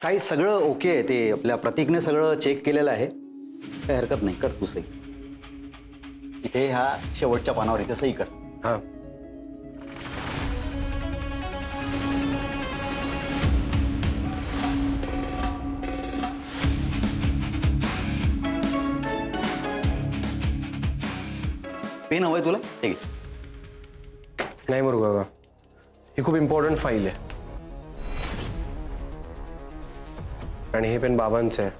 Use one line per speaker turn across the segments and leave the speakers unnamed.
काही सगळं ओके आहे, ते आपल्या प्रतीकने सगळं चेक केलेलं आहे, काही हरकत नाही. कर तू सही इथे, ह्या शेवटच्या पानावर इथे सही कर.
हां.
पेन हवंय तुला? ठीक आहे.
नाही मुरुगा, ही खूप इम्पॉर्टंट फाईल आहे आणि हे पेन बाबांचं आहे.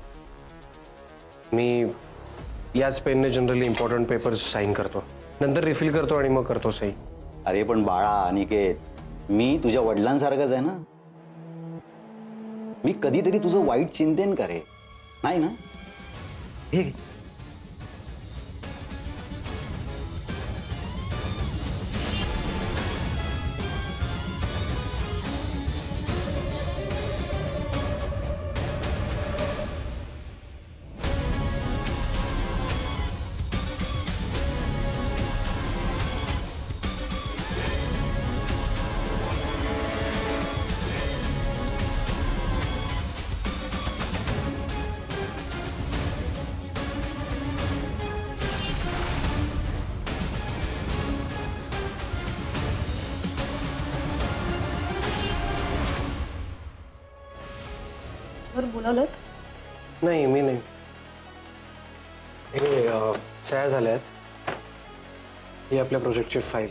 मी याच पेनने जनरली इम्पॉर्टंट पेपर्स साईन करतो, नंतर रिफिल करतो आणि मग करतो सही.
अरे पण बाळा अनिकेत, मी तुझ्या वडिलांसारखंच आहे ना. मी कधीतरी तुझं वाईट चिंतेन करे, नाही ना? हे घे.
सर बोलावलं?
नाही, मी नाही. हे सह्या झाल्या आहेत. ही आपल्या प्रोजेक्टची फाईल.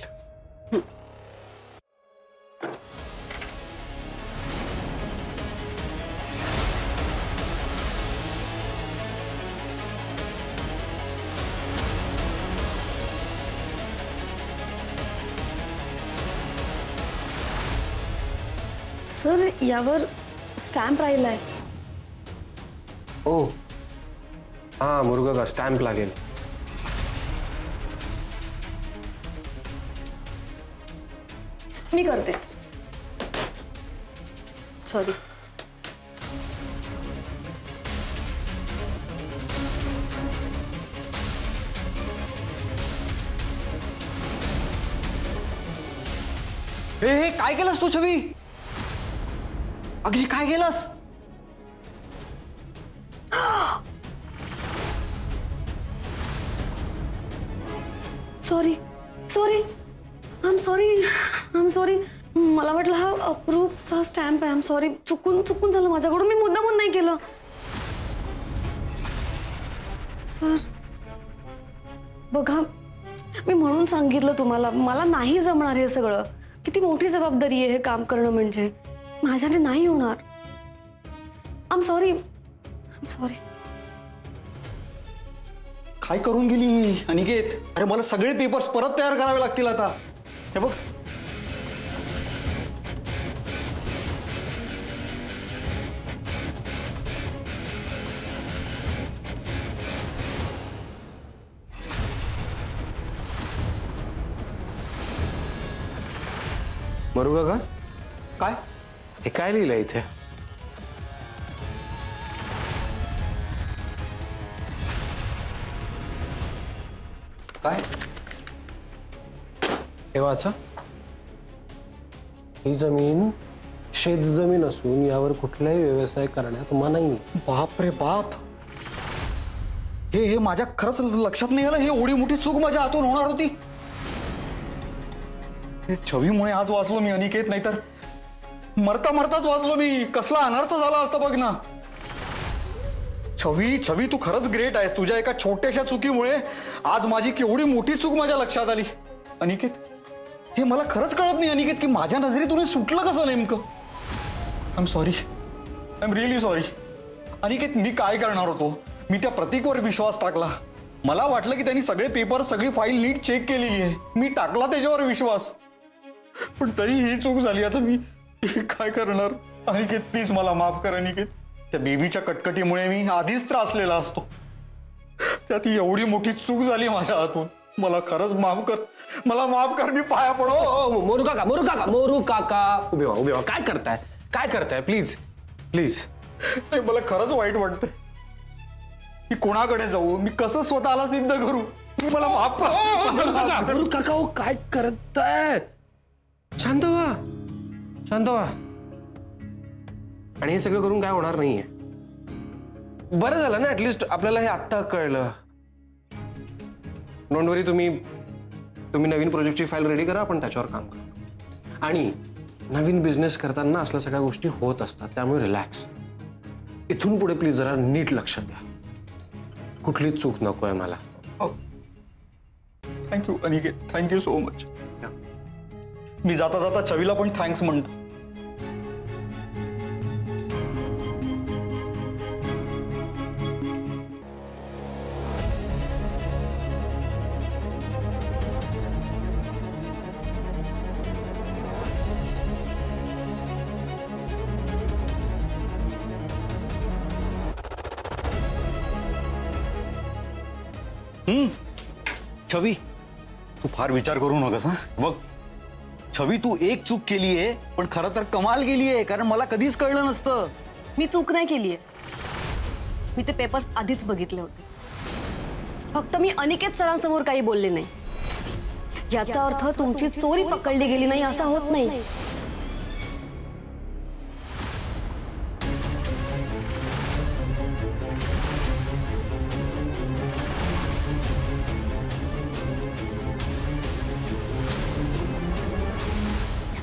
सर यावर स्टॅम्प राहिलाय.
ओ हां मुरुगा का स्टॅम्प लागेल.
मी करते. सॉरी.
हे काय केलंस तू छवी? अगदी काय केलंस?
Sorry sorry I am sorry. मला वाटलं हा अप्रूव्हचा स्टॅम्प आहे. I am sorry. चुकून झालं माझ्याकडून. मी मुद्दामून नाही केलं. सर बघा, मी म्हणून सांगितलं तुम्हाला, मला नाही जमणार हे सगळं. किती मोठी जबाबदारी आहे हे काम करणं, म्हणजे माझ्याने नाही होणार. I am sorry.
काय करून गेली अनिकेत? अरे मला सगळे पेपर्स परत तयार करावे लागतील आता. हे बघ,
मुरुगा का
काय
हे काय लिहिलंय इथे?
काय?
हे वाचा. ही जमीन शेत जमीन असून यावर कुठलाही व्यवसाय करण्यात मनाई आहे.
बाप रे बाप, हे माझ्या खरंच लक्षात नाही आलं. हे एवढी मोठी चूक माझ्या हातून होणार होती. हे छवीमुळे आज वाचलो मी अनिकेत, नाहीतर मरताच वाचलो मी. कसला अनर्थ झाला असता बघ ना. छवी तू खरंच ग्रेट आहेस. तुझ्या एका छोट्याशा चुकीमुळे आज माझी केवढी मोठी चूक माझ्या लक्षात आली. अनिकेत, हे मला खरंच कळत नाही अनिकेत, की माझ्या नजरेतून सुटलं कसं नेमकं. I am sorry, I am really sorry. Aniket, मी काय करणार होतो? मी त्या प्रतीकवर विश्वास टाकला. मला वाटलं की त्यांनी सगळे पेपर, सगळी फाईल नीट चेक केलेली आहे. मी टाकला त्याच्यावर विश्वास, पण तरी ही चूक झाली. आता मी काय करणार? अनिकेत प्लीज मला माफ कर अनिकेत. त्या बेबीच्या कटकटीमुळे मी आधीच त्रासलेला असतो. त्यात एवढी मोठी चूक झाली माझ्या हातून. मला खरंच माफ कर, मला माफ कर. मी पाया पडो.
मोरू काका उभे व्हा. काय करताय प्लीज.
नाही, मला खरंच वाईट वाटतंय. मी कोणाकडे जाऊ? मी कसं स्वतःला सिद्ध करू? मला माफ कर.
मोरू काका हो काय करताय? शांत व्हा. आणि हे सगळं करून काय होणार नाहीये. बरं झालं ना, ऍटलिस्ट आपल्याला हे आत्ता कळलं. डोंट वरी, तुम्ही नवीन प्रोजेक्टची फाईल रेडी करा, आपण त्याच्यावर काम करू. आणि नवीन बिझनेस करताना असल्या सगळ्या गोष्टी होत असतात, त्यामुळे रिलॅक्स. इथून पुढे प्लीज जरा नीट लक्ष द्या. कुठलीच चूक नकोय मला.
Thank you Aniket, thank you so much. मी जाता जाता छवीला पण थँक्स म्हणतो. छवी, तू फार विचार करू नकोस. हा बघ छवी, तू एक चूक केली आहे, पण खरं तर कमाल केली आहे, कारण मला कधीच कळलं नसतं.
मी चूक नाही केलीये. मी ते पेपर्स आधीच बघितले होते. फक्त मी अनिकेत सरांसमोर काही बोलले नाही. याचा अर्थ तुमची चोरी पकडली गेली नाही असा होत नाही.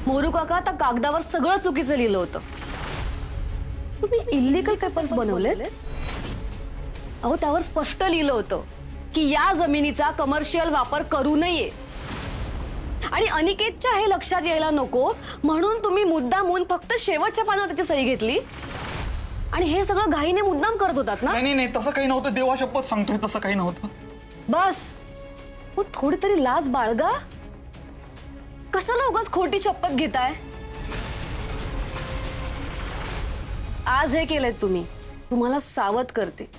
मोरू काका, आता कागदावर सगळं चुकीचं लिहिलं होतं. तुम्ही इल्लीगल पेपर्स बनवलेत. अहो, त्यावर स्पष्ट लिहिलं होतं की या जमिनीचा कमर्शियल वापर करू नये. आणि अनिकेतच्या हे लक्षात यायला नको म्हणून तुम्ही मुद्दामून फक्त शेवटच्या पानावर त्याची सही घेतली. आणि हे सगळं घाईने मुद्दाम करत होतात ना?
नाही नाही, तसं काही नव्हतं. देवा शपथ सांगतोय, तसं काही नव्हतं.
बस, हो, थोडी तरी लाज बाळगा. कशाला उगाच खोटी शपथ घेताय? आज हे केलंय तुम्ही, तुम्हाला सावध करते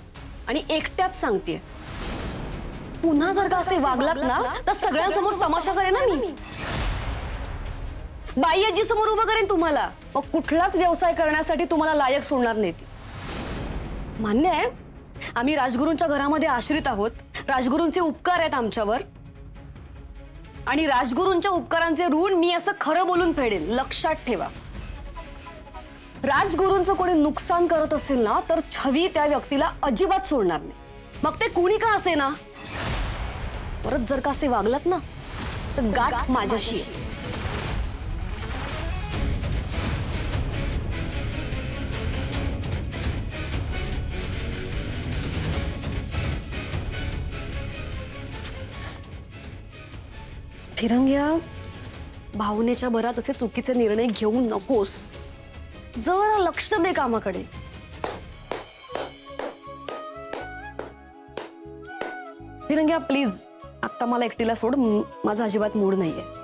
आणि एकट्यात सांगते. पुन्हा जर का असे वागलात ना तर सगळ्यांसमोर तमाशा करेन ना मी. बाई आजी समोर उभं करेन तुम्हाला. मग कुठलाच व्यवसाय करण्यासाठी तुम्हाला लायक सोडणार नाही ती. मान्य आहे, आम्ही राजगुरूंच्या घरामध्ये आश्रित आहोत. राजगुरूंचे उपकार आहेत आमच्यावर, आणि राजगुरूंच्या उपकारांचे ऋण मी असं खरं बोलून फेडेन. लक्षात ठेवा, राजगुरूंचं कोणी नुकसान करत असेल ना तर छवी त्या व्यक्तीला अजिबात सोडणार नाही. मग ते कुणी का असे ना. परत जर का असे वागलात ना तर गाठ माझ्याशी आहे. फिरंग्या, भावनेच्या भरात असे चुकीचे निर्णय घेऊ नकोस. जरा लक्ष दे कामाकडे. फिरंग्या, प्लीज आता मला एकटीला सोड. माझा अजिबात मूड नाहीये.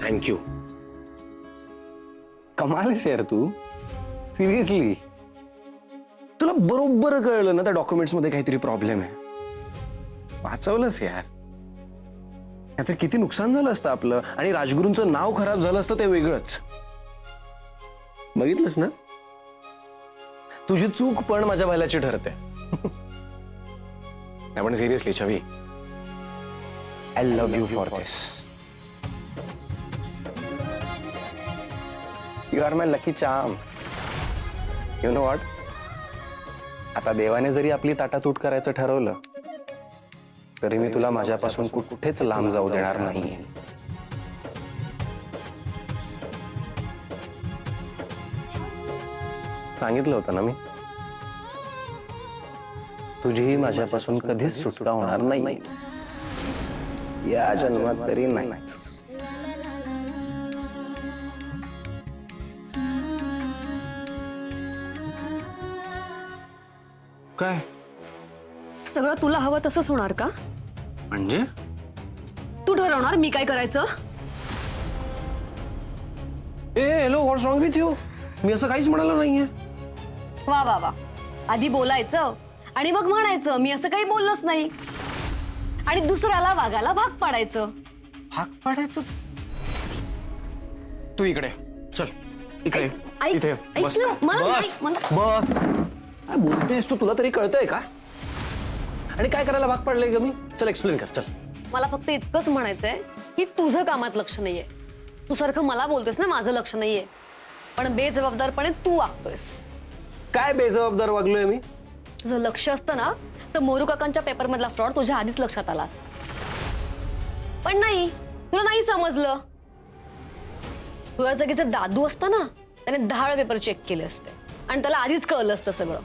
थँक्यू.
कमाल आहेस यार तू. सिरियसली, तुला बरोबर कळलं ना त्या डॉक्युमेंट्स मध्ये काहीतरी प्रॉब्लेम आहे. वाचवलंस यार. नाहीतर किती नुकसान झालं असतं आपलं, आणि राजगुरूंचं नाव खराब झालं असतं ते वेगळंच. बघितलंस ना, तुझी चूक पण माझ्या भल्याची ठरते. पण seriously Chhavi, I love you for this. You are my lucky charm. You know what, आता देवाने जरी आपली ताटातूट करायचं ठरवलं तरी मी तुला माझ्यापासून कुठेच लांब जाऊ देणार नाही. सांगितलं होतं ना मी, तुझीही माझ्यापासून कधीच सुटका होणार नाही. या जन्मात तरी नाहीच.
काय
सगळं तुला हवं तसंच होणार का?
म्हणजे
तू ठरवणार मी काय करायचं?
ए hello, what's wrong with you? मी असं काहीच म्हणालो नाहीये.
वा वा वा, आधी बोलायचं आणि मग म्हणायचं मी असं काही बोललोच नाही, आणि दुसऱ्याला वागायला भाग पाडायचं.
भाग पाडायचं? तू इकडे चल. इकडे
ऐक-
इथे
ऐक
बस
ना, मला
बस
नाही- मला-
बस.
काय बोलतेस तू? तुला तरी कळतंय का? आणि काय करायला भाग पडलंय ग मी? चल एक्सप्लेन कर चल.
मला फक्त इतकंच म्हणायचंय की तुझं कामात लक्ष नाहीये. तू सारखं मला बोलतोयस ना माझं लक्ष नाहीये, पण बेजबाबदारपणे तू वागतोयस.
काय बेजबाबदार वागलोय मी?
तुझं लक्ष असतं ना तर मोरू काकांच्या पेपर मधला फ्रॉड तुझ्या आधीच लक्षात आला असता. पण नाही, तुला नाही समजलं. तुझ्या जागी जर दादू असता ना त्याने 10 वेळा पेपर चेक केले असते आणि त्याला आधीच कळलं असतं सगळं.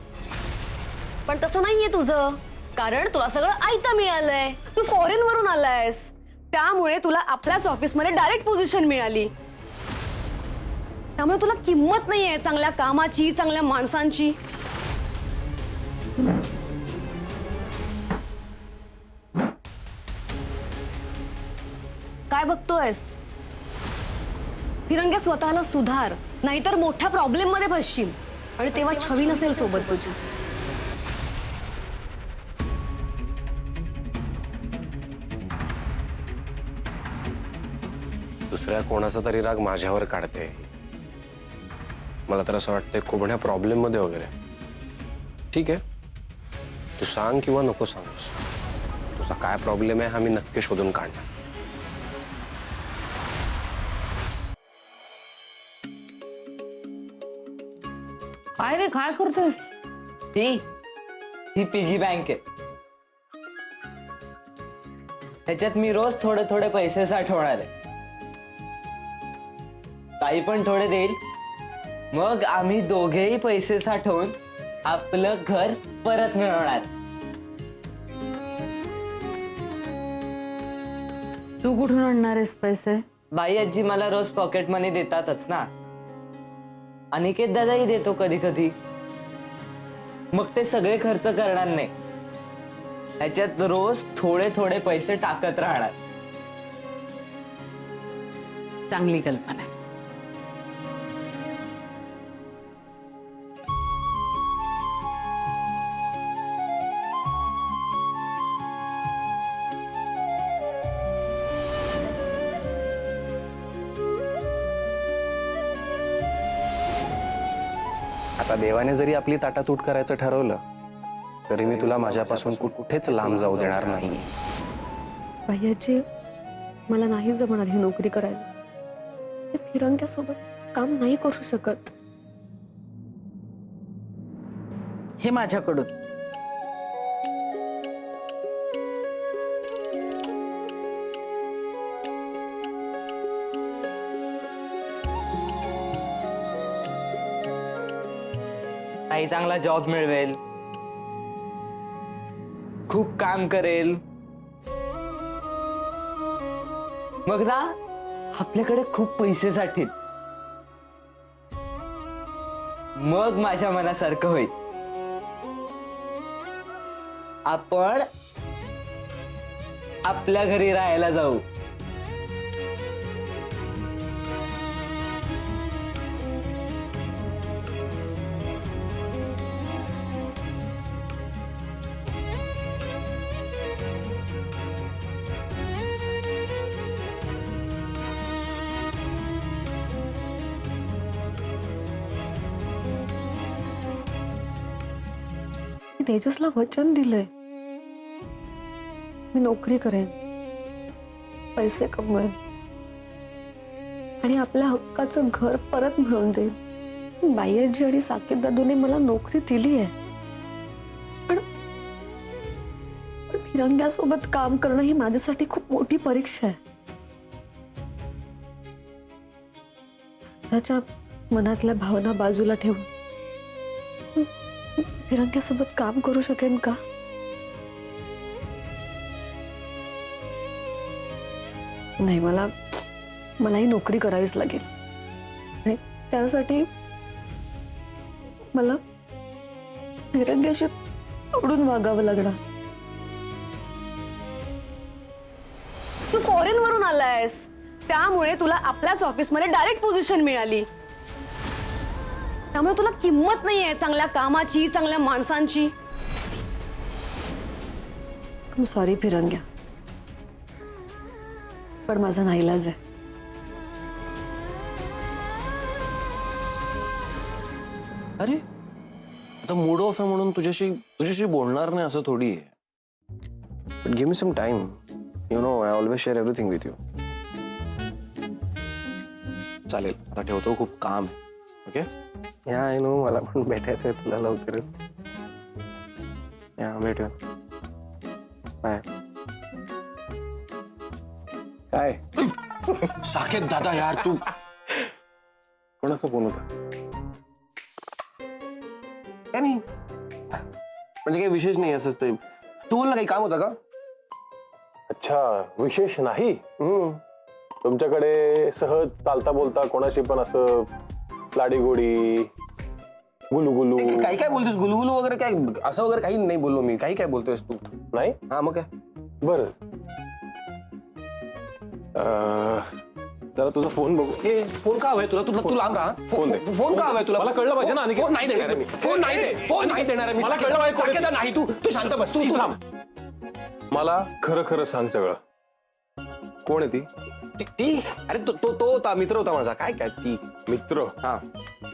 पण तसं नाहीये तुझं, कारण तुला सगळं आयतं मिळालंय. तू फॉरेन वरून आलायस, त्यामुळे तुला आपल्याच ऑफिसमध्ये डायरेक्ट पोझिशन मिळाली. त्यामुळे तुला किंमत नाहीये चांगल्या कामाची, चांगल्या माणसांची. काय बघतोयस? फिरंग्या स्वतःला सुधार, नाहीतर मोठ्या प्रॉब्लेम मध्ये फसशील आणि तेव्हा छवी नसेल सोबत तुझी.
दुसऱ्या कोणाचा तरी राग माझ्यावर काढते. मला तर असं वाटतंय खूप प्रॉब्लेम मध्ये वगैरे. ठीक आहे, तू सांग किंवा नको सांगूस, तुझा काय प्रॉब्लेम आहे हा मी नक्की शोधून काढणार.
काय रे, काय करतोयस?
ही पिगी बँक आहे. ह्याच्यात मी रोज थोडे थोडे पैसे साठवणार आहे. ताई पण थोडे देईल, मग आम्ही दोघेही पैसे साठवून आपलं घर परत मिळवणार.
तू कुठून आणणार आहेस पैसे?
बाई आजी मला रोज पॉकेट मनी देतातच ना. अनिकेत दादाही देतो कधी कधी. मग ते सगळे खर्च करणार नाही, ह्याच्यात रोज थोडे थोडे पैसे टाकत राहणार.
चांगली कल्पना आहे.
आता देवाने जरी आपली ताटातूट करायचं ठरवलं तरी मी तुला माझ्यापासून कुठेच लांब जाऊ देणार नाही.
भैयाजी, मला नाही जमणार ही नोकरी करायला. मी फिरंग्यासोबत काम नाही करू शकत.
हे माझ्याकडून.
ताई चांगला जॉब मिळवेल, खूप काम करेल, मग ना आपल्याकडे खूप पैसे साठील. मग माझ्या मनासारखं होईल. आपण आपल्या घरी राहायला जाऊ.
तेजसला वचन दिलंय, मी नोकरी करेन, पैसे कमवेन आणि आपल्या हक्काचं घर परत मिळवून देईन. बायजी आणि साकेत दादूने मला नोकरी दिली आहे, पण फिरंग्यासोबत काम करणं ही माझ्यासाठी खूप मोठी परीक्षा आहे. स्वतःच्या मनातल्या भावना बाजूला ठेवून फिरंग्यासोबत काम करू शकेन का? नाही, मला ही नोकरी करावीच लागेल आणि त्यासाठी मला फिरंग्याशी आवडून वागावं लागणार. तू फॉरेन वरून आलायस, त्यामुळे तुला आपल्याच ऑफिसमध्ये डायरेक्ट पोझिशन मिळाली. त्यामुळे तुला किंमत नाहीये चांगल्या कामाची, चांगल्या माणसांची. सॉरी फिरंग्या, पण माझा नाईलाज आहे.
अरे आता मूड ऑफ आहे म्हणून तुझ्याशी बोलणार नाही असं थोडी आहे. But give me some time. You know I always share everything with you. चालेल, आता ठेवतो, खूप काम आहे. ओके? या आय नो, मला पण भेटायचं आहे तुला लवकर. या भेटूया. बाय.
काय
साकेत दादा यार, तू
कोणाचा फोन होता?
काय नाही, म्हणजे काही विशेष नाही, असंच ते. तू बोल ना, काही काम होतं का?
अच्छा, विशेष नाही. तुमच्याकडे सहज चालता बोलता कोणाशी पण असं लाडी गोडी गुलू गुलू
काही काय बोलतोस, गुलगुलू वगैरे काय असं वगैरे काही नाही बोललो मी. काही काय बोलतोयस तू?
नाही?
हा मग काय?
बर, जरा तुझा फोन बघू.
ए, फोन का हवाय तुला? तू लांब राहा.
फोन दे.
फोन का हवाय तुला?
मला कळलं पाहिजे ना, अनिकेत.
फोन नाही देणार मी. फोन नाही देणार मी.
मला कळलं पाहिजे.
साकेत नाही, तू शांत बस. तू लांब.
मला खरं खरं सांग सगळं. कोण आहे ती?
ती अरे तो होता, मित्र होता माझा. काय ती
मित्र?
हा,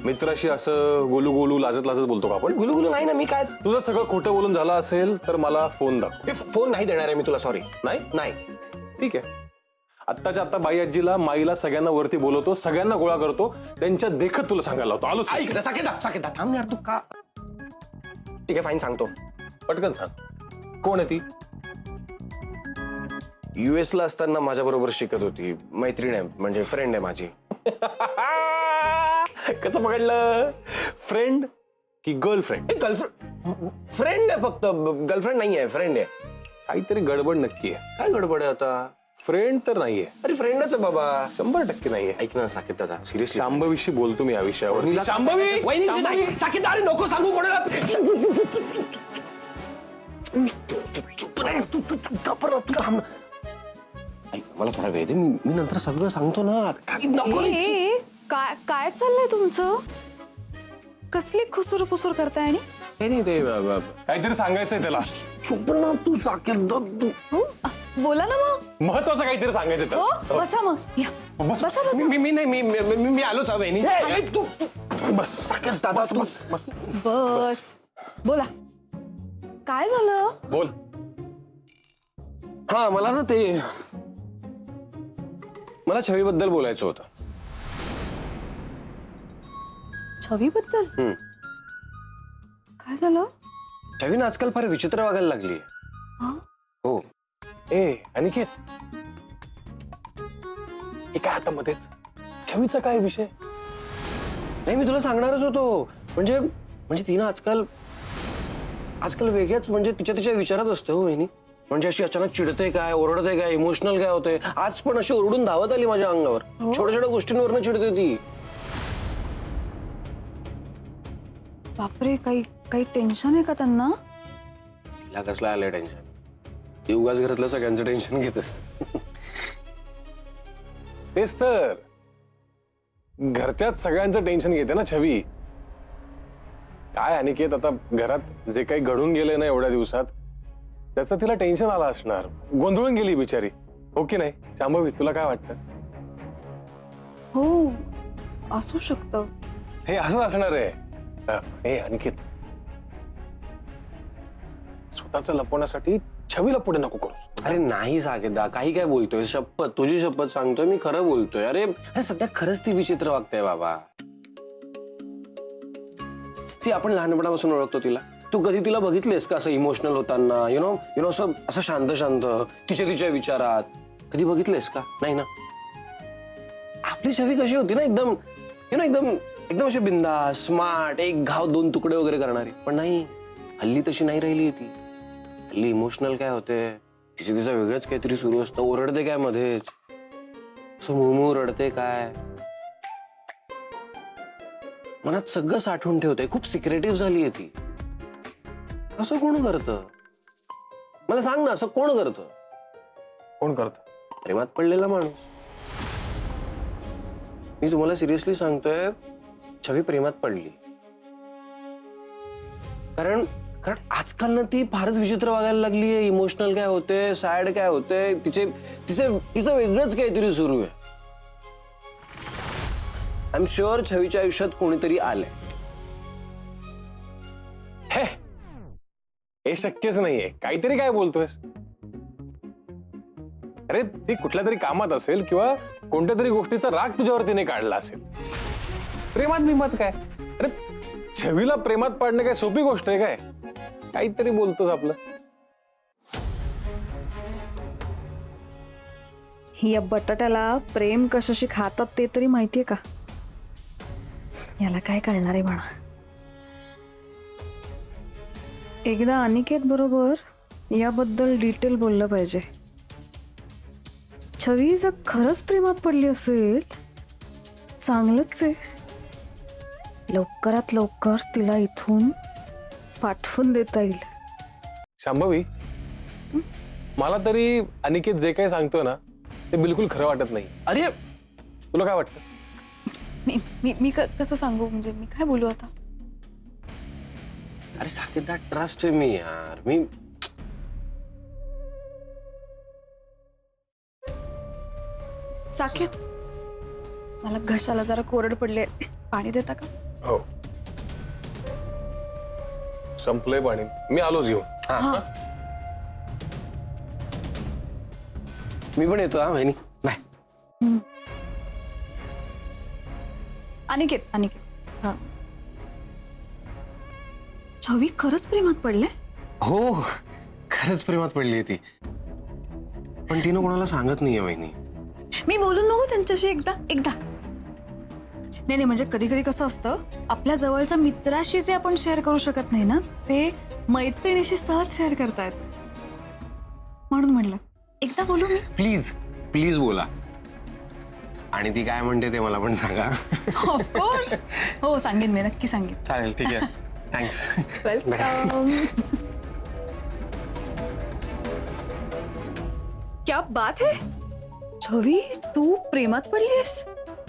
मित्राशी असं गोलू गोलू लाजत लाजत बोलतो का आपण?
गुलगुलू नाही ना मी. काय
तुझं सगळं खोटं बोलून झालं असेल तर मला फोन दाखव.
फोन नाही देणार आहे मी तुला. सॉरी.
नाही?
ठीक
आहे. आत्ताच्या आत्ता बाई आजीला, माईला, सगळ्यांना वरती बोलवतो, सगळ्यांना गोळा करतो, त्यांच्या देखत तुला सांगायला होतो. आलो.
ऐक ना, साकेत थांब यार, तू का? ठीक आहे, फाईन, सांगतो.
पटकन सांग, कोण आहे ती?
US ला असताना माझ्या बरोबर शिकत होती. मैत्रीण आहे, म्हणजे फ्रेंड आहे माझी.
कसं पकडलं? फ्रेंड की गर्लफ्रेंड?
गर्लफ्रेंड? फ्रेंड आहे फक्त, गर्लफ्रेंड नाही आहे, फ्रेंड आहे.
काहीतरी गडबड नक्की आहे.
काय गडबड आहे आता?
फ्रेंड तर नाहीये.
अरे फ्रेंडच आहे बाबा.
100% नाहीये.
ऐक ना साकेत दादा, सिरियसली.
शांभवीशी बोलतो मी या विषयावर. शांभवी!
शांभवी! साकेत अरे नको सांगू कोणाला. तू थांब. ऐक, मला थोडा वेळ दे, मी नंतर सगळं सांगतो ना. नको रे.
ए, काय चाललंय तुमचं? कसली खुसूर पुसूर करताय? आणि
हे नाही ते
काहीतरी सांगायचंय त्याला.
चुप ना तू साकेत तू.
बोला ना मग.
महत्वाचं काहीतरी सांगायचं
हो,
त्याला.
बसा मग. या,
बस.
बसा बसा.
मी आलोच हवे.
तू बस.
साकेत दादा तू.
बस बस.
बस. बोला, काय झालं?
बोल.
हा, मला ना ते मला छवीबद्दल बोलायचं होतं.
छवीबद्दल? काय झालं?
छवी ना आजकाल फार विचित्र वागायला लागली.
हा?
हो.
ए अनिकेत, हे काय आता मध्येच? छवीचा काय विषय?
नाही, मी तुला सांगणारच होतो. म्हणजे तिनं आजकाल वेगळ्याच, म्हणजे तिच्या विचारात असते हो वहिनी. म्हणजे अशी अचानक चिडते काय, ओरडते काय, इमोशनल काय होते. आज पण अशी ओरडून धावत आली माझ्या अंगावर. छोट्या गोष्टींवरनं चिडते ती.
बापरे, काही टेन्शन आहे का त्यांना?
तिला कसलं आलंय टेन्शन? ती उगाच घरातलं सगळ्यांचं टेन्शन घेत असते.
तेच तर, घरच्यात सगळ्यांचं टेन्शन घेते ना छवी. काय अनिकेत, आता घरात जे काही घडून गेले ना एवढ्या दिवसात, त्याचं तिला टेन्शन आलं असणार. गोंधळून गेली बिचारी, हो की नाही शांभवी? तुला काय वाटतं?
हो, असू शकतं.
हे असंच असणार आहे. हे अनिकेत, स्वतःच लपवण्यासाठी छवीला पुढे नको करू.
अरे नाही साकेतदा, काही काय बोलतोय? शपथ, तुझी शपथ सांगतोय, मी खरं बोलतोय. अरे सध्या खरंच ती विचित्र वागते बाबा. आपण लहानपणापासून ओळखतो तिला. तू कधी तिला बघितलेस का असं इमोशनल होताना? युनो असं शांत तिच्या विचारात कधी बघितलेस का? नाही ना. आपली छवी कशी होती ना, एकदम अशी बिंदास, स्मार्ट, एक घाव दोन तुकडे वगैरे करणारी. पण नाही, हल्ली तशी नाही राहिली ती. हल्ली इमोशनल काय होते, तिचं वेगळंच काहीतरी सुरू असतं. ओरडते काय मध्येच, असं मुळमुळ रडते काय, मनात सगळं साठवून ठेवते. खूप सिक्रेटिव्ह झालीये ती. असं कोण करतं? मला सांग ना, असं कोण करतं?
कोण करत?
प्रेमात पडलेला माणूस. मी तुम्हाला सिरियसली सांगतोय, छवी प्रेमात पडली. कारण आजकाल ना ती फारच विचित्र वागायला लागली आहे. इमोशनल काय होते, सॅड काय होते, तिचं वेगळंच काहीतरी सुरू आहे. आय एम शुअर छवीच्या आयुष्यात कोणीतरी आलंय.
हे शक्यच नाहीये. काहीतरी काय बोलतोयस? अरे ती कुठल्या तरी कामात असेल किंवा कोणत्या तरी गोष्टीचा राग तुझ्यावर तिने काढला असेल. प्रेमात बिमात काय? अरे छवीला प्रेमात पाडणं काय सोपी गोष्ट आहे काय? काहीतरी बोलतोस आपलं.
या बटाट्याला प्रेम कशाशी खातात ते तरी माहितीये का? याला काय कळणार आहे म्हणा. एकदा अनिकेत बरोबर याबद्दल डिटेल बोललं पाहिजे. छवी जर खरंच प्रेमात पडली असेल चांगलंच आहे. लवकरात लवकर तिला इथून पाठवून देता येईल.
शांभवी, मला तरी अनिकेत जे काही सांगतोय ना ते बिलकुल खरं वाटत नाही.
अरे
तुला काय वाटतं?
मी कसं सांगू, म्हणजे मी काय बोलू आता?
अरे साकेत, ट्रस्ट मी यार. मी
साकेत, मला घशाला जरा कोरड पडले, पाणी देता का?
हो, संपलंय पाणी. मी आलोच घेऊन.
मी पण येतो. हा वहिनी, बाय.
अनिकेत, हा. छवी खरंच प्रेमात पडले?
हो, खरंच प्रेमात पडली ती. पण तिनं कोणाला सांगत नाहीये वहिनी.
मी बोलून बघू त्यांच्याशी एकदा. नाही, म्हणजे कधी कधी कसं असतं, आपल्या जवळच्या मित्राशी जे आपण शेअर करू शकत नाही ना, ते मैत्रिणीशी सहज शेअर करता येतं. म्हणून म्हणलं एकदा बोलू मी.
प्लीज प्लीज बोला. आणि ती काय म्हणते ते मला पण सांगा.
ऑफकोर्स. हो, सांगेन मी, नक्की सांगेन.
चालेल, ठीक आहे. थँक्स.
वेलकम. क्या बात है छवी, तू प्रेमात पडलीस?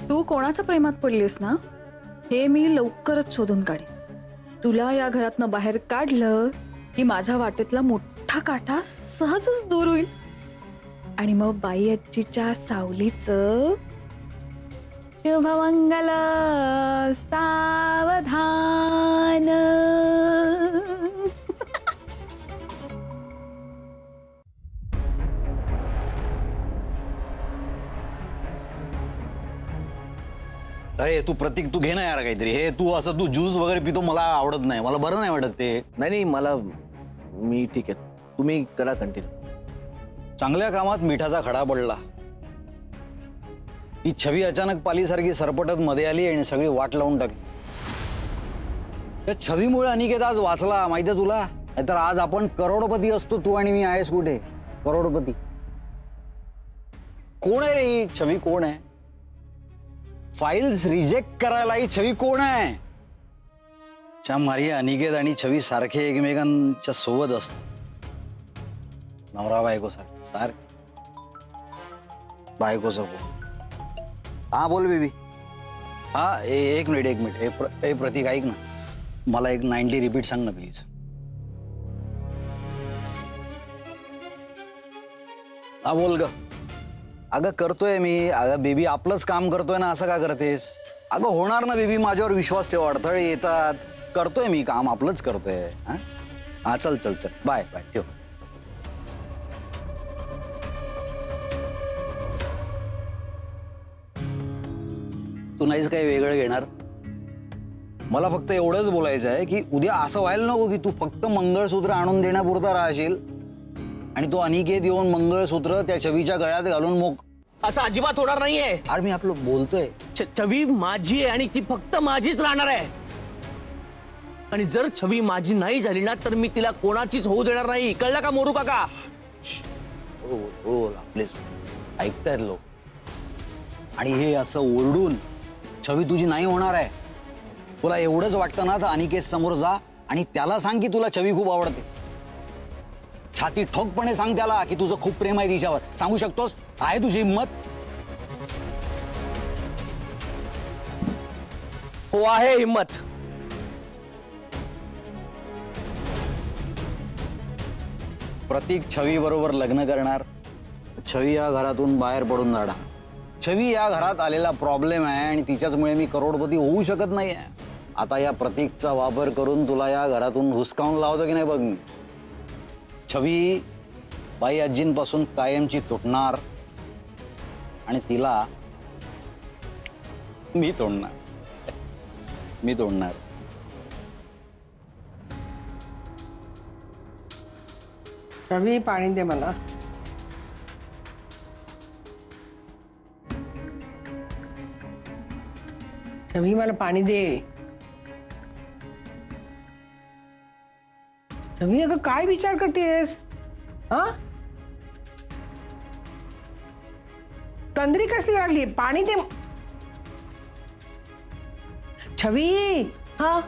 तू कोणाच्या प्रेमात पडलीस ना, हे मी लवकरच शोधून काढेन. तुला या घरातनं बाहेर काढलं की माझ्या वाटेतला मोठा काटा सहजच दूर होईल. आणि मग बाई आजीच्या सावलीचं शुभमंगल सावधान.
अरे तू प्रतीक, तू घे ना यार काहीतरी. हे तू असं तू ज्यूस वगैरे पितो, मला आवडत नाही. मला बरं नाही वाटत ते.
नाही, मला मी ठीक आहे. तुम्ही करा कंटिन्यू.
चांगल्या कामात मिठाचा खडा पडला. ही छवी अचानक पालीसारखी सरपटत मध्ये आली आणि सगळी वाट लावून टाकली. त्या छवीमुळे अनिकेत आज वाचला, माहितीये तुला? नाहीतर आज आपण करोडपती असतो. तू आणि मी आहेस कुठे? करोडपती. कोण आहे रे ही छवी? कोण आहे? फाईल्स रिजेक्ट करायला ही छवी कोण आहे? मारी अनिकेत आणि छवी सारखे एकमेकांच्या सोबत असतात. नवरा बायको सारखे बायकोचं बोल. हा बोल बेबी. हा एक मिनिट. प्रतीक ऐक ना, मला एक 90 रिपीट सांग ना प्लीज. हा बोल ग. अगं करतोय मी. अगं बेबी, आपलंच काम करतोय ना, असं का करतेस? अगं होणार ना बेबी, माझ्यावर विश्वास ठेव. अडथळे येतात. करतोय मी काम, आपलंच करतोय. हा चल बाय ठेव. तू नाहीच काही वेगळं घेणार. मला फक्त एवढंच बोलायचं आहे की उद्या असं व्हायला नको की तू फक्त मंगळसूत्र आणून देण्यापुरता राहशील आणि तो अनिकेत येऊन मंगळसूत्र त्या छवीच्या गळ्यात घालून
असं अजिबात होणार नाहीये.
अरे मी आपलं बोलतोय.
छवी माझी आहे आणि ती फक्त माझीच राहणार आहे. आणि जर छवी माझी नाही झाली ना, तर मी तिला कोणाचीच होऊ देणार नाही. कळलं का मोरू काका?
हो प्लीज. ऐकतायत लोक. आणि हे असं ओरडून छवी तुझी नाही होणार आहे. तुला एवढंच वाटतं ना, तर अनिकेत समोर जा आणि त्याला सांग की तुला छवी खूप आवडते. छाती ठोकपणे सांग त्याला की तुझं खूप प्रेम आहे तिच्यावर. सांगू शकतोस? आहे तुझी हिंमत?
हो, आहे हिम्मत.
प्रतीक छवी बरोबर लग्न करणार. छवी या घरातून बाहेर पडून जाणार. छवी या घरात आलेला प्रॉब्लेम आहे आणि तिच्याचमुळे मी करोडपती होऊ शकत नाहीये.
आता या प्रतीकचा वापर करून तुला या घरातून हुसकावून लावतो की नाही बघ मी. छवी बाई आजींपासून कायमची तुटणार आणि तिला मी तोडणार.
रवी पाणी दे मला. छवी मला पाणी दे. छवी अगं काय विचार करतेस? हा तंद्री कसली लागली? पाणी दे छवी.
हा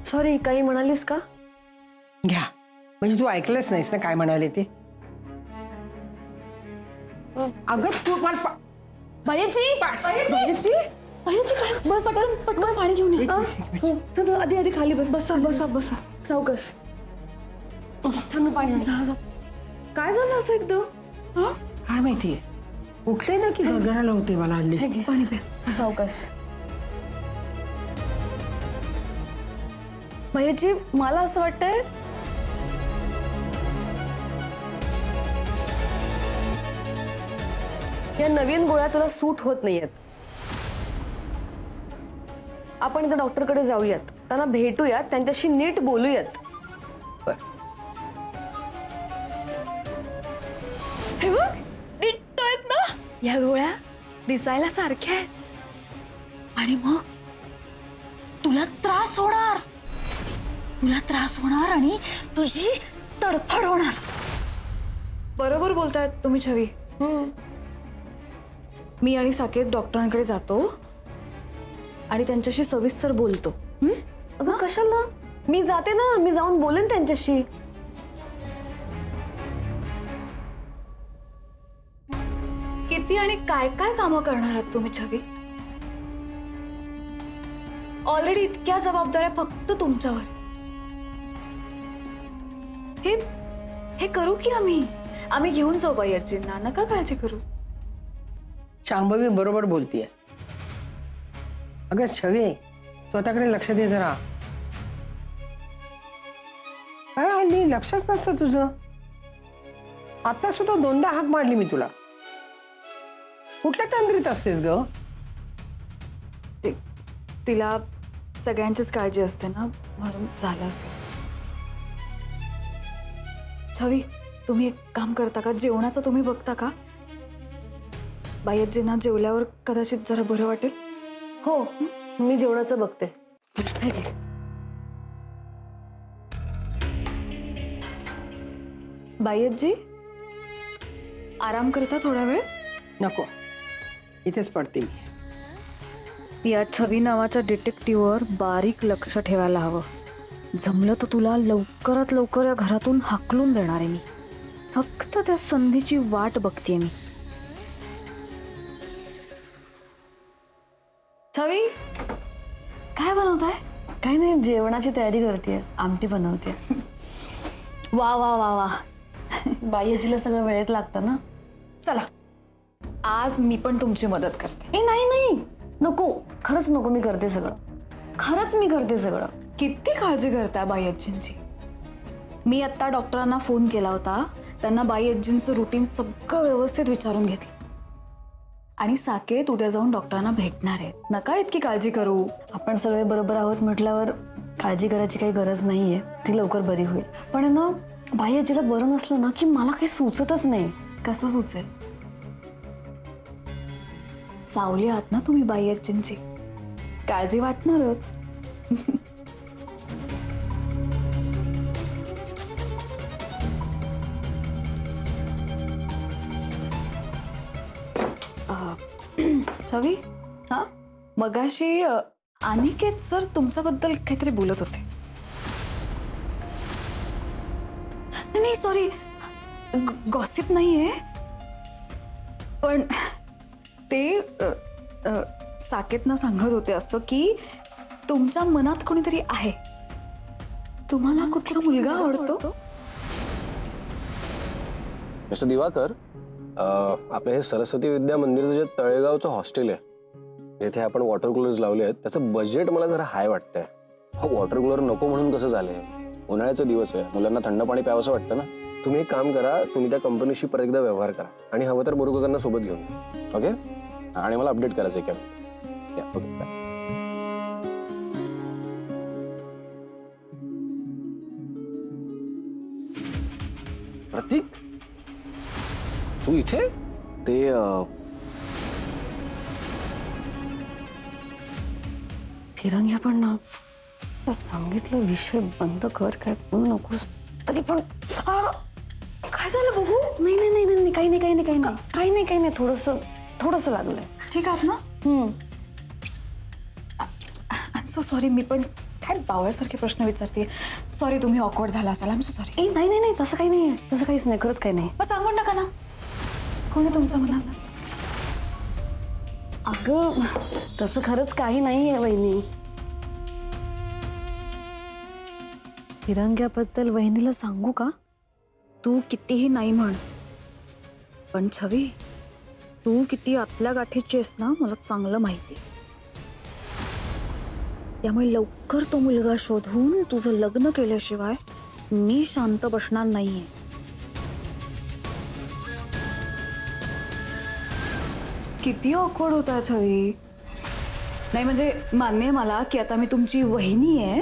सॉरी, काही म्हणालीस का?
घ्या. म्हणजे तू ऐकलंच नाहीस ना काय म्हणाले ते? अगं तू मला
बायाची काय? बस पटकन पाणी घेऊन ये. आधी खाली बसा. सावकाश. थांब ना, पाणी आण. काय झालं असं एकदम?
काय माहितीये उठले ना की गरगराला होते मला हल्ली.
पाणी प्या. सावकाश. भैयाजी मला असं वाटतंय या नवीन गोळ्या तुला सूट होत नाहीयेत. आपण इथं डॉक्टरकडे जाऊयात, त्यांना भेटूयात, त्यांच्याशी नीट बोलूयात. हे बघ नीट आहेत ना या गोळ्या, दिसायला सारख्या आहेत. आणि मग तुला त्रास होणार आणि तुझी तडफड होणार. बरोबर बोलतायत तुम्ही छवी. मी आणि साकेत डॉक्टरांकडे जातो आणि त्यांच्याशी सविस्तर बोलतो. अगं कशाला? मी जाते ना, मी जाऊन बोलेन त्यांच्याशी. किती आणि काय काय कामं करणार आहात तुम्ही छवी? ऑलरेडी इतक्या जबाबदाऱ्या फक्त तुमच्यावर. हे करू की आम्ही घेऊन जाऊ बाई आजींना, नका काळजी करू.
शांभवी बरोबर बोलतीये. अगं छवी स्वतःकडे लक्ष दे जरा. काय हल्ली लक्षच नसतं तुझं. आता सुद्धा 2दा हाक मारली मी तुला. कुठल्या तंद्रीत असतेस ग?
तिला सगळ्यांचीच काळजी असते ना, म्हणून झालं असेल. छवी तुम्ही एक काम करता का? जेवणाचं तुम्ही बघता का? बायजींना जेवल्यावर कदाचित जरा बरं वाटेल.
हो, मी जेवणाचं बघते.
बायजी आराम करता थोडा वेळ?
नको, इथेच पडते मी.
या छवी नावाच्या डिटेक्टिव्हवर बारीक लक्ष ठेवायला हवं. जमलं तर तुला लवकरात लवकर या घरातून हाकलून देणार आहे मी. फक्त त्या संधीची वाट बघतेय मी.
छवी काय बनवताय? काय नाही, जेवणाची तयारी करते. आमटी बनवते. वा वा वा वा. बाईजीला सगळं वेळेत लागतं ना.
चला आज मी पण तुमची मदत करते.
नाही नको, खरंच नको. मी करते सगळं.
किती काळजी करता बाईजींची. मी आता डॉक्टरांना फोन केला होता. त्यांना बाईजींचं रुटीन सगळं व्यवस्थित विचारून घेतलं. आणि साकेत उद्या जाऊन डॉक्टरांना भेटणार आहेत. नका इतकी काळजी करू.
आपण सगळे बरोबर आहोत म्हटल्यावर काळजी करायची काही गरज नाहीये. ती लवकर बरी होईल. पण ना बाईजीला बरं नसलं ना की मला काही सुचतच नाही.
कसं सुचेल? सावली आहात ना तुम्ही बाईजींची, काळजी वाटणारच. छवी
हा
मगाशी अनिकेत सर तुमच्याबद्दल काहीतरी बोलत होते. नाही सॉरी, गॉसिप नाहीये. पण ते साकेतनं सांगत होते असं की तुमच्या मनात कोणीतरी आहे. तुम्हाला कुठला मुलगा आवडतो?
मिस्टर दिवाकर, आपलं हे सरस्वती विद्या मंदिरचं जे तळेगावचं हॉस्टेल आहे
जिथे आपण वॉटर कूलर्स लावले आहेत त्याचं बजेट मला जरा हाय वाटतंय. वॉटर कूलर नको म्हणून कसं झालंय, उन्हाळ्याचा दिवस आहे, मुलांना थंड पाणी प्यावंसं वाटतं ना. तुम्ही एक काम करा, तुम्ही त्या कंपनीशी परत एकदा व्यवहार करा आणि हवं तर मोरुकाकांना सोबत घेऊन या. ओके, आणि मला अपडेट करायचं आहे काय. Okay bye. प्रतीक, तू इथे? ते
फिरंग्या पण ना आता सांगितलं विषय बंद कर, काय बोलू नकोस. तरी पण
काय झालं बघू?
नाही नाही नाही नाही काही नाही काही नाही काही नाही काही नाही काही नाही थोडस लागलंय.
ठीक आहात ना? I am so sorry. मी पण काय बावळसारखे प्रश्न विचारते. सॉरी, तुम्ही ऑकवर्ड झाला असाल. I am so sorry.
नाही नाही नाही तसं काही नाही, तसं काहीच नाही, खरंच काही नाही.
मग सांगून टाका ना, कोण आहे तुमच्या मनाला?
अगं तसं खरंच काही नाहीये वहिनी.
फिरंग्याबद्दल वहिनीला सांगू का? तू कितीही नाही म्हण, पण छवी, तू किती आतल्या गाठीची आहेस ना मला चांगलं माहिती. त्यामुळे लवकर तो मुलगा शोधून तुझं लग्न केल्याशिवाय मी शांत बसणार नाहीये. किती ऑकवर्ड होता छवी. नाही म्हणजे मान्य आहे मला की आता मी तुमची वहिनी आहे,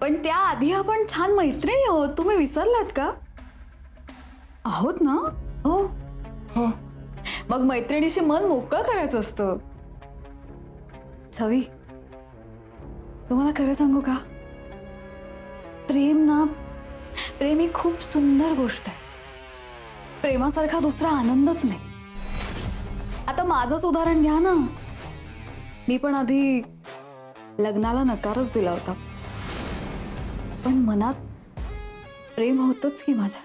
पण त्याआधी आपण छान मैत्रिणी आहोत. तुम्ही विसरलात का? आहोत ना? हो हो. मग मैत्रिणीशी मन मोकळं करायचं असतं. छवी, तुम्हाला खरं सांगू का? प्रेम ही खूप सुंदर गोष्ट आहे. प्रेमासारखा दुसरा आनंदच नाही. आता माझंच उदाहरण घ्या ना. मी पण आधी लग्नाला नकारच दिला होता, पण मनात प्रेम होतच की माझ्या,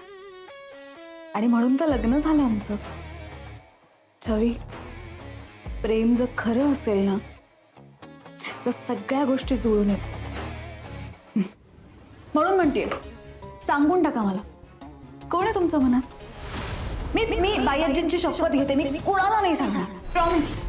आणि म्हणून तर लग्न झालं आमचं. छवी, प्रेम जर खरं असेल ना तर सगळ्या गोष्टी जुळून येतात. म्हणून म्हणते, सांगून टाका मला, कोण आहे तुमच्या मनात? मी बायज्जींची शपथ घेते, मी कुणाला नाही सांगणार. प्रॉमिस.